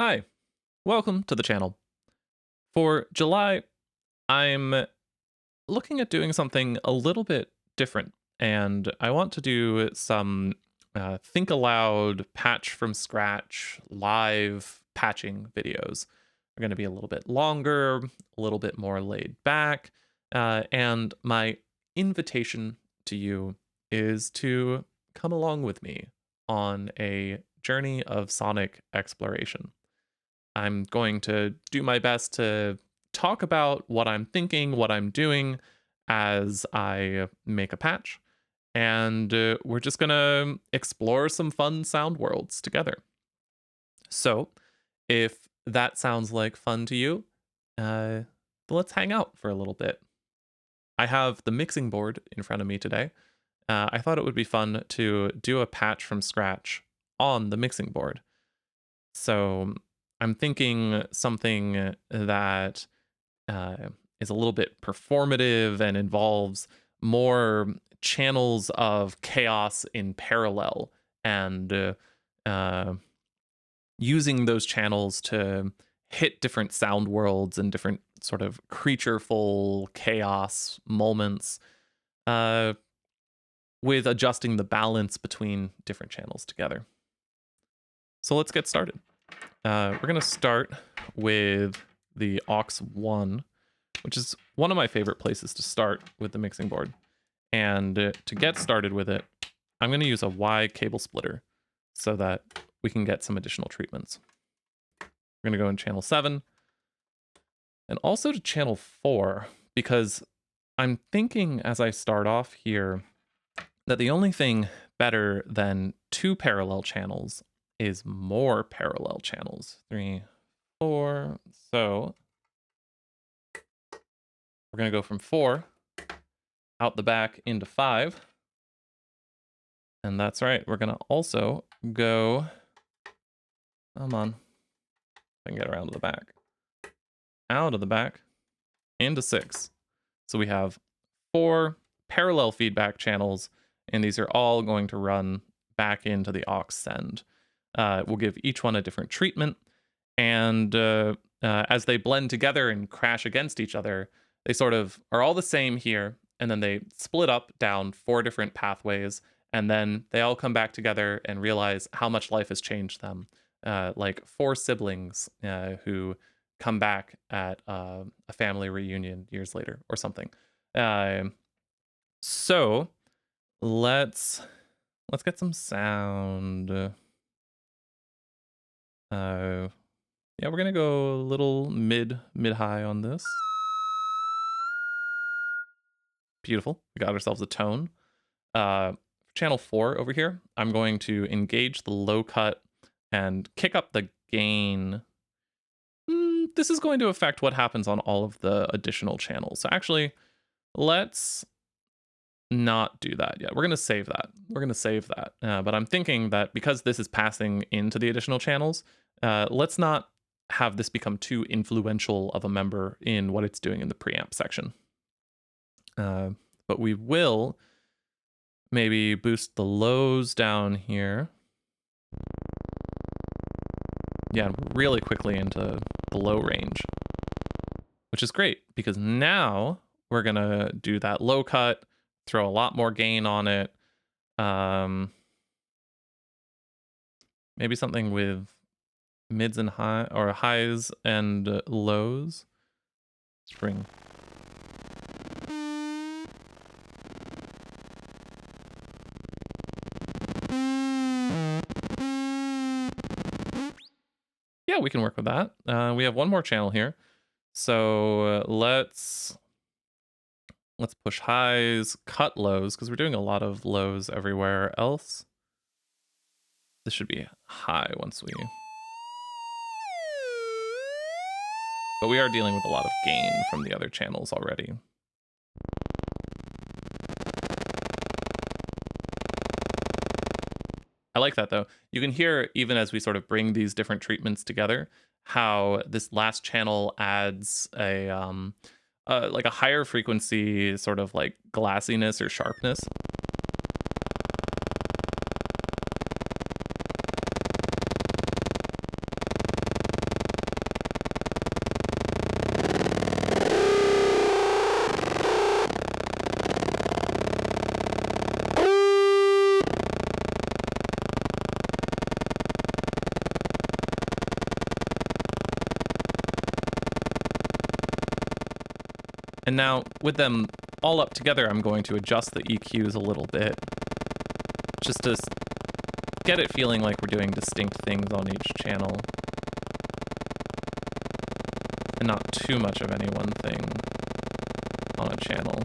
Hi, welcome to the channel. For July, I'm looking at doing something a little bit different, and I want to do some think aloud, patch from scratch, live patching videos. They're going to be a little bit longer, a little bit more laid back, and my invitation to you is to come along with me on a journey of sonic exploration. I'm going to do my best to talk about what I'm thinking, what I'm doing as I make a patch. And we're just going to explore some fun sound worlds together. So, if that sounds like fun to you, let's hang out for a little bit. I have the mixing board in front of me today. I thought it would be fun to do a patch from scratch on the mixing board. So I'm thinking something that is a little bit performative and involves more channels of chaos in parallel and using those channels to hit different sound worlds and different sort of creatureful chaos moments with adjusting the balance between different channels together. So let's get started. We're going to start with the aux 1, which is one of my favorite places to start with the mixing board. And to get started with it, I'm going to use a Y cable splitter so that we can get some additional treatments. We're going to go in channel 7 and also to channel 4, because I'm thinking as I start off here that the only thing better than 2 parallel channels is more parallel channels. 3, 4. So we're going to go from 4 out the back into 5. And that's right. We're going to also go, come on, I can get around to the back, out of the back into 6. So we have 4 parallel feedback channels, and these are all going to run back into the aux send. We'll give each one a different treatment, and as they blend together and crash against each other, they sort of are all the same here, and then they split up down 4 different pathways, and then they all come back together and realize how much life has changed them, like 4 siblings who come back at a family reunion years later or something. So let's get some sound. Yeah, we're gonna go a little mid-high on this. Beautiful. We got ourselves a tone. Channel 4 over here, I'm going to engage the low cut and kick up the gain. This is going to affect what happens on all of the additional channels. So actually, let's not do that yet. We're going to save that. But I'm thinking that because this is passing into the additional channels, let's not have this become too influential of a member in what it's doing in the preamp section. But we will maybe boost the lows down here. Yeah, really quickly into the low range, which is great because now we're going to do that low cut, throw a lot more gain on it. Maybe something with mids and high or highs and lows. Spring. Yeah, we can work with that. We have one more channel here. So let's push highs, cut lows, because we're doing a lot of lows everywhere else. This should be high once we... But we are dealing with a lot of gain from the other channels already. I like that though. You can hear, even as we sort of bring these different treatments together, how this last channel adds a like a higher frequency sort of like glassiness or sharpness. And now with them all up together, I'm going to adjust the EQs a little bit, just to get it feeling like we're doing distinct things on each channel, and not too much of any one thing on a channel.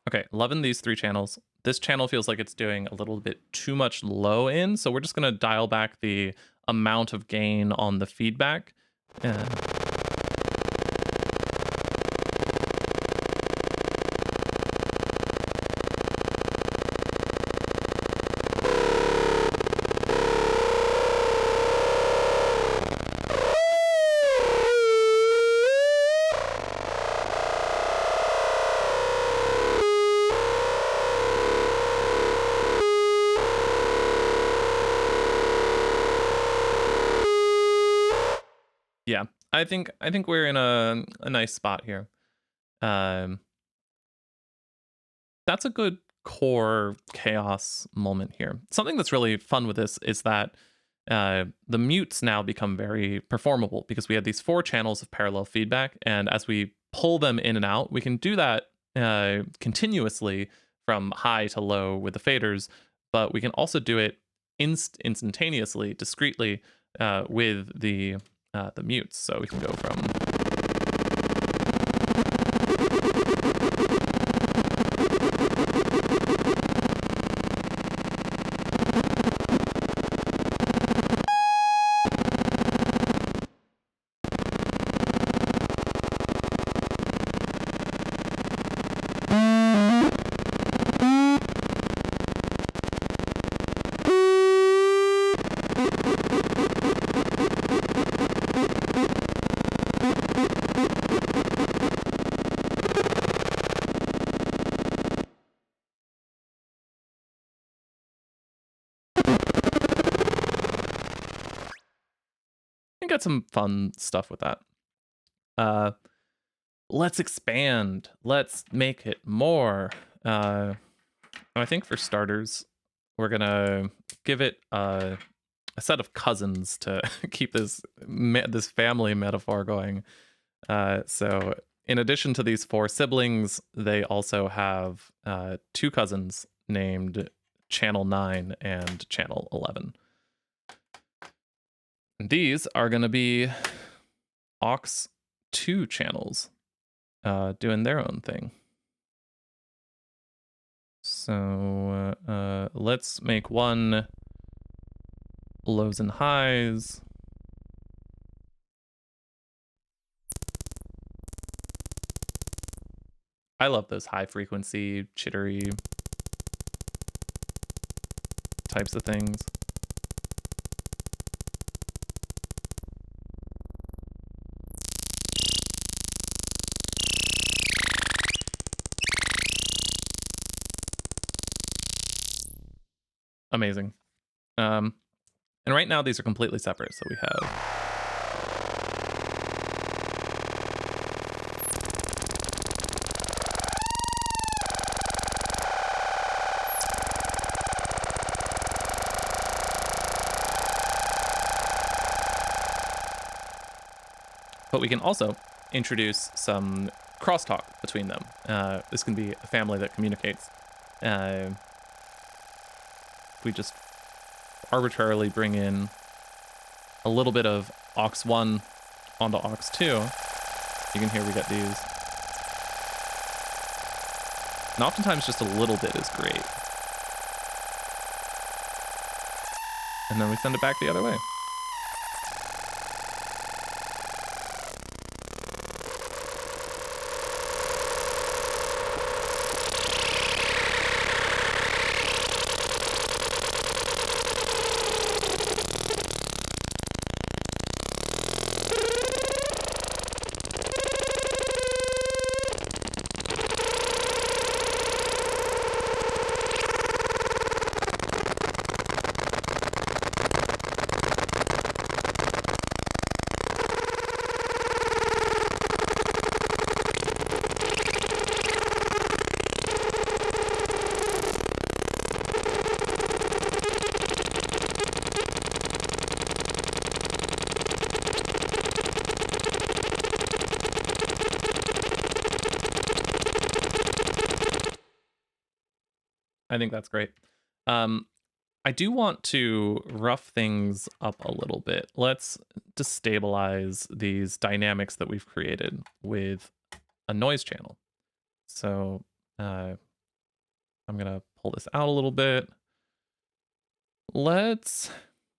Okay, loving these 3 channels. This channel feels like it's doing a little bit too much low in, so we're just gonna dial back the amount of gain on the feedback. Yeah, I think we're in a nice spot here. That's a good core chaos moment here. Something that's really fun with this is that the mutes now become very performable because we have these 4 channels of parallel feedback, and as we pull them in and out, we can do that continuously from high to low with the faders, but we can also do it instantaneously, discretely with the mutes. So we can go from got some fun stuff with that. Let's expand. Let's make it more. I think for starters, we're gonna give it a set of cousins to keep this family metaphor going. So in addition to these 4 siblings, they also have 2 cousins named Channel 9 and Channel 11. These are going to be aux 2 channels doing their own thing. So let's make one lows and highs. I love those high frequency, chittery types of things. Amazing. And right now these are completely separate. So we have But we can also introduce some crosstalk between them. This can be a family that communicates. We just arbitrarily bring in a little bit of aux 1 onto aux 2. You can hear we get these. And oftentimes just a little bit is great. And then we send it back the other way. I think that's great. I do want to rough things up a little bit. Let's destabilize these dynamics that we've created with a noise channel. So I'm going to pull this out a little bit. Let's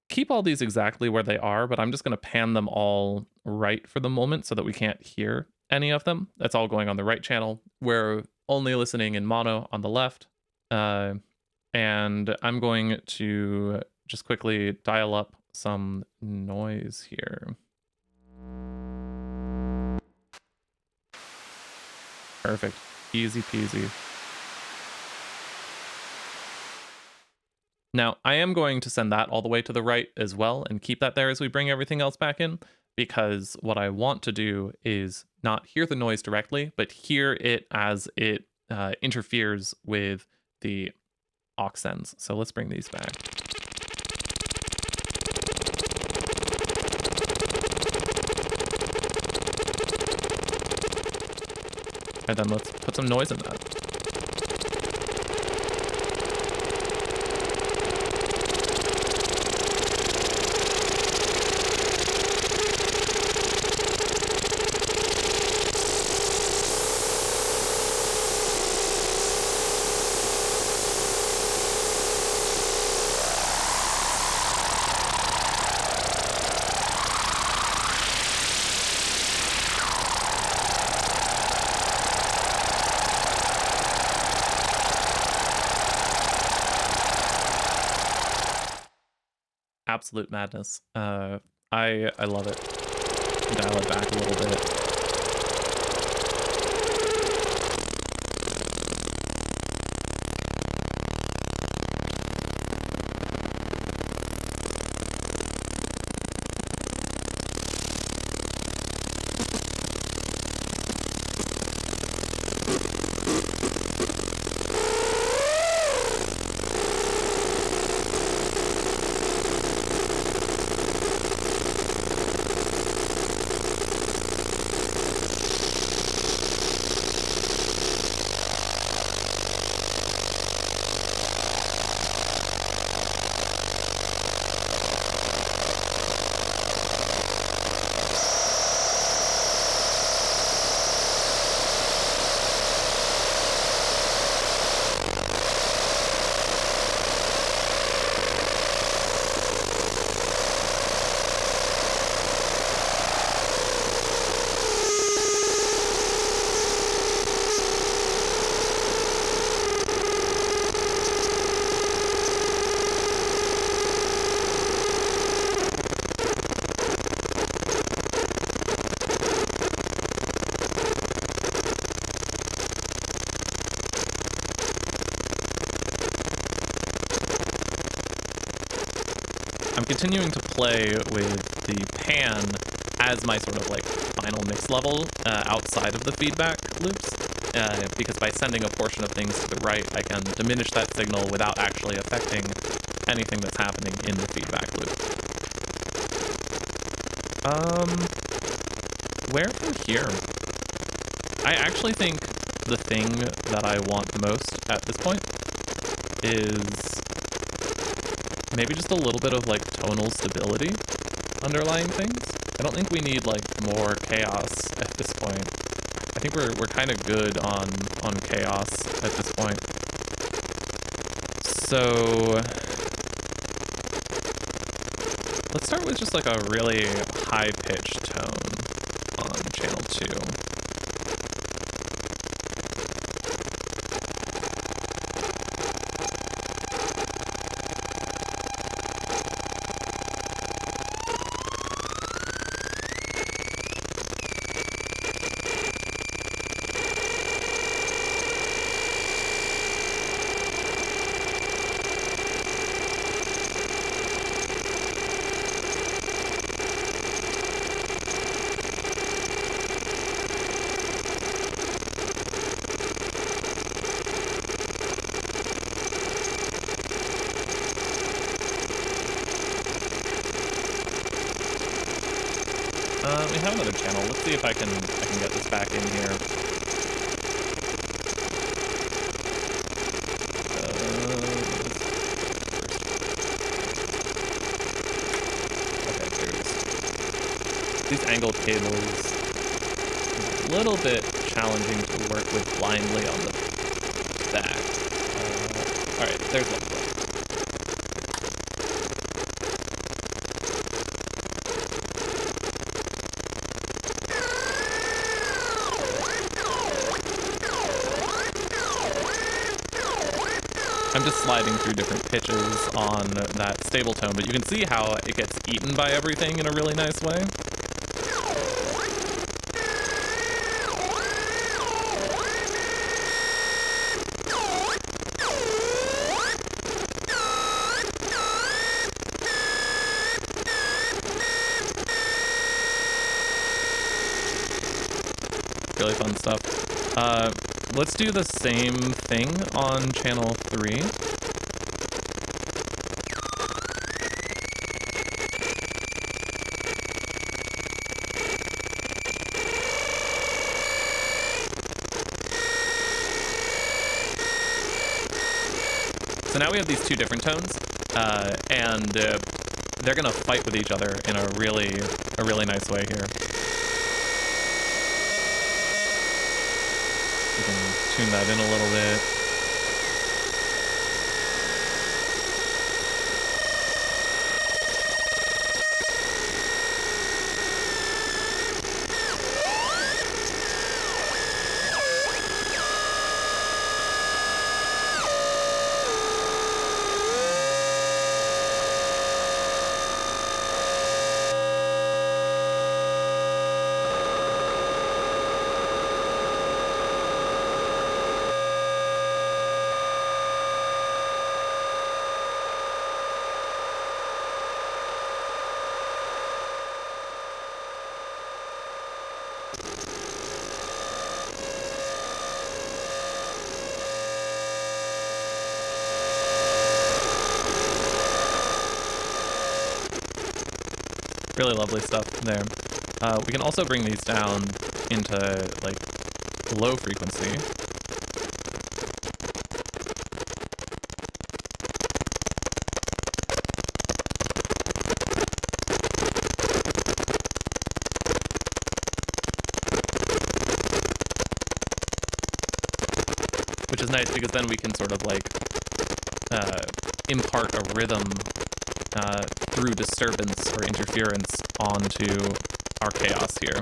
keep all these exactly where they are, but I'm just going to pan them all right for the moment so that we can't hear any of them. That's all going on the right channel. We're only listening in mono on the left. And I'm going to just quickly dial up some noise here. Perfect. Easy peasy. Now, I am going to send that all the way to the right as well and keep that there as we bring everything else back in, because what I want to do is not hear the noise directly, but hear it as it interferes with the aux sends. So let's bring these back. And then let's put some noise in that. Absolute madness. I love it. Dial it back a little bit. I'm continuing to play with the pan as my sort of like final mix level outside of the feedback loops, because by sending a portion of things to the right, I can diminish that signal without actually affecting anything that's happening in the feedback loop. where from here? I actually think the thing that I want most at this point is maybe just a little bit of like tonal stability underlying things. I don't think we need like more chaos at this point. I think we're kind of good on chaos at this point. So let's start with just like a really high-pitched tone on channel 2. We have another channel. Let's see if I can get this back in here. Okay, there it is. These angled cables, a little bit challenging to work with blindly on the back. All right, there's one. I'm just sliding through different pitches on that stable tone, but you can see how it gets eaten by everything in a really nice way. Really fun stuff. Let's do the same thing on channel 3. So now we have these two different tones, and they're gonna fight with each other in a really nice way here. We can tune that in a little bit. Really lovely stuff there. We can also bring these down into like low frequency. Which is nice because then we can sort of like impart a rhythm through disturbance or interference onto our chaos here.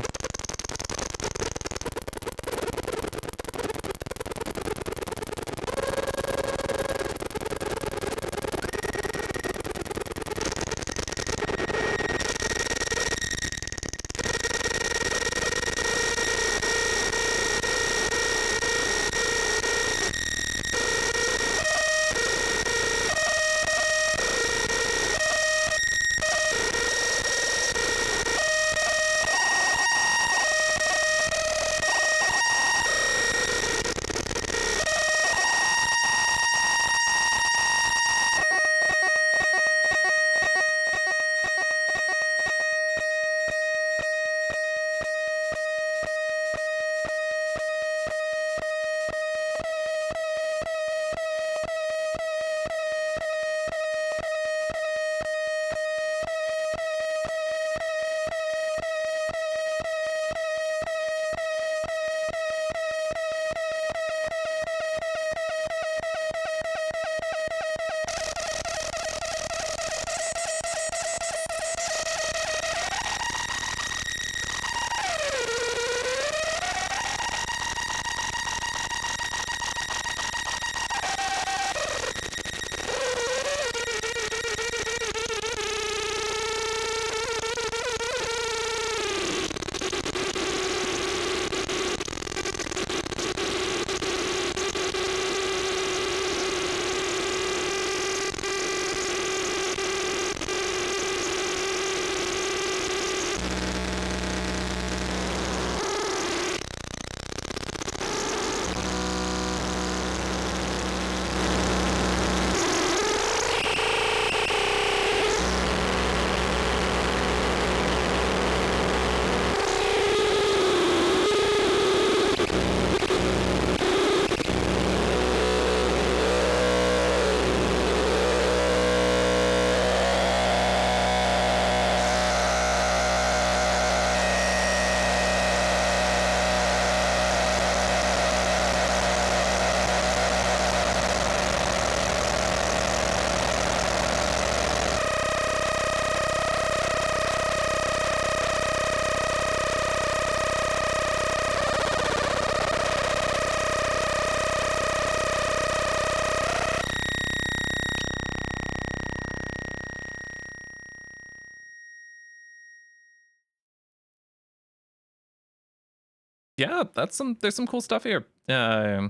Yeah, there's some cool stuff here. I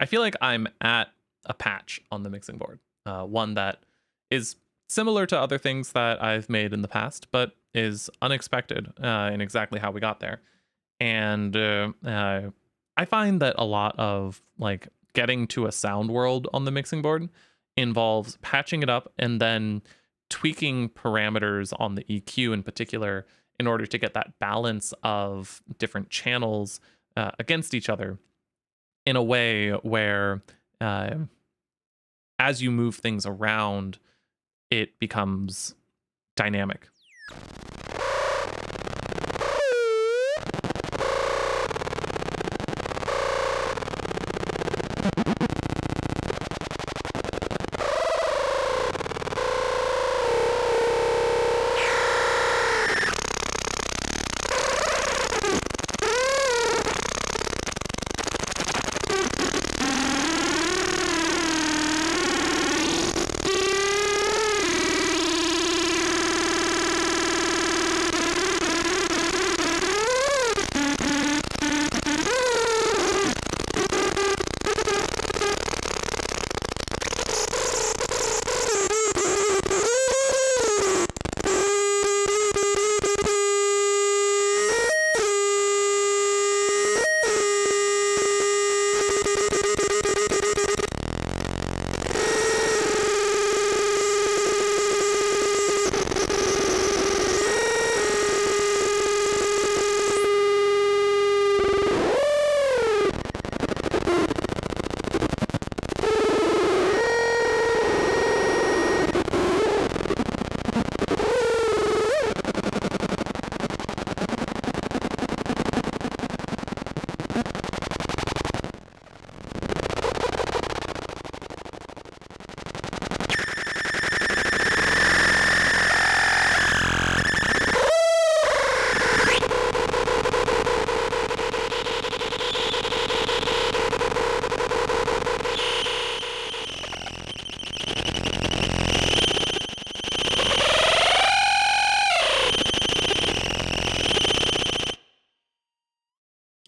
feel like I'm at a patch on the mixing board, one that is similar to other things that I've made in the past, but is unexpected in exactly how we got there. And I find that a lot of like getting to a sound world on the mixing board involves patching it up and then tweaking parameters on the EQ in particular in order to get that balance of different channels against each other in a way where uh, as you move things around, it becomes dynamic.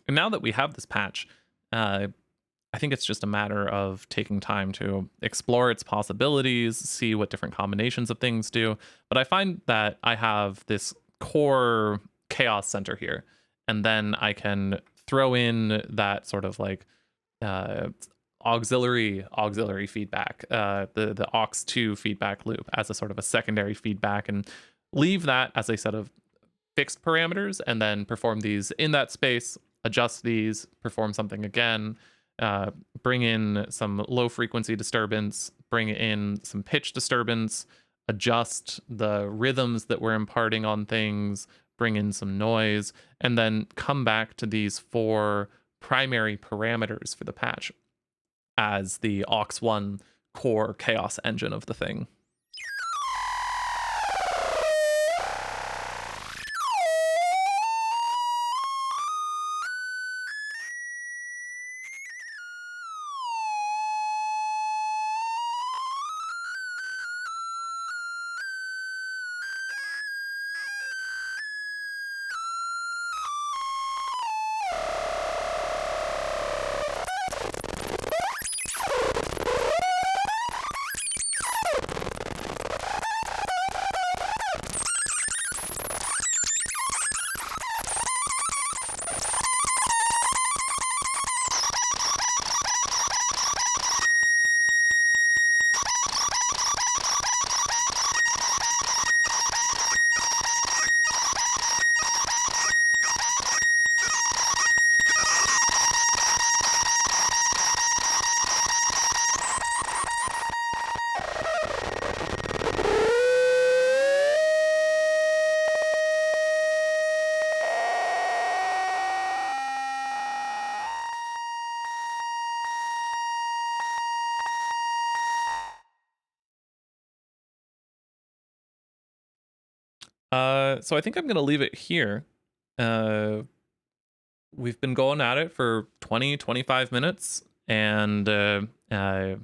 And now that we have this patch, I think it's just a matter of taking time to explore its possibilities, see what different combinations of things do. But I find that I have this core chaos center here, and then I can throw in that sort of like uh, auxiliary feedback, the aux2 feedback loop as a sort of a secondary feedback, and leave that as a set of fixed parameters, and then perform these in that space, adjust these, perform something again, bring in some low frequency disturbance, bring in some pitch disturbance, adjust the rhythms that we're imparting on things, bring in some noise, and then come back to these four primary parameters for the patch as the aux1 core chaos engine of the thing. So I think I'm gonna leave it here. Uh, we've been going at it for 25 minutes, and I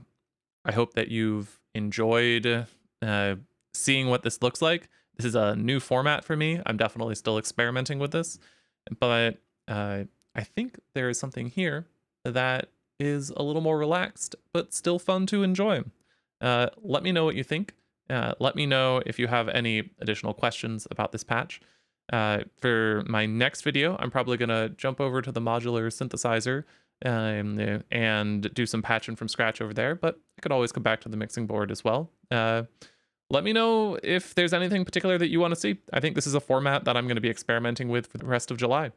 hope that you've enjoyed seeing what this looks like. This is a new format for me. I'm definitely still experimenting with this, but I think there is something here that is a little more relaxed, but still fun to enjoy. Let me know what you think. Let me know if you have any additional questions about this patch. For my next video, I'm probably going to jump over to the modular synthesizer and do some patching from scratch over there, but I could always come back to the mixing board as well. Let me know if there's anything particular that you want to see. I think this is a format that I'm going to be experimenting with for the rest of July.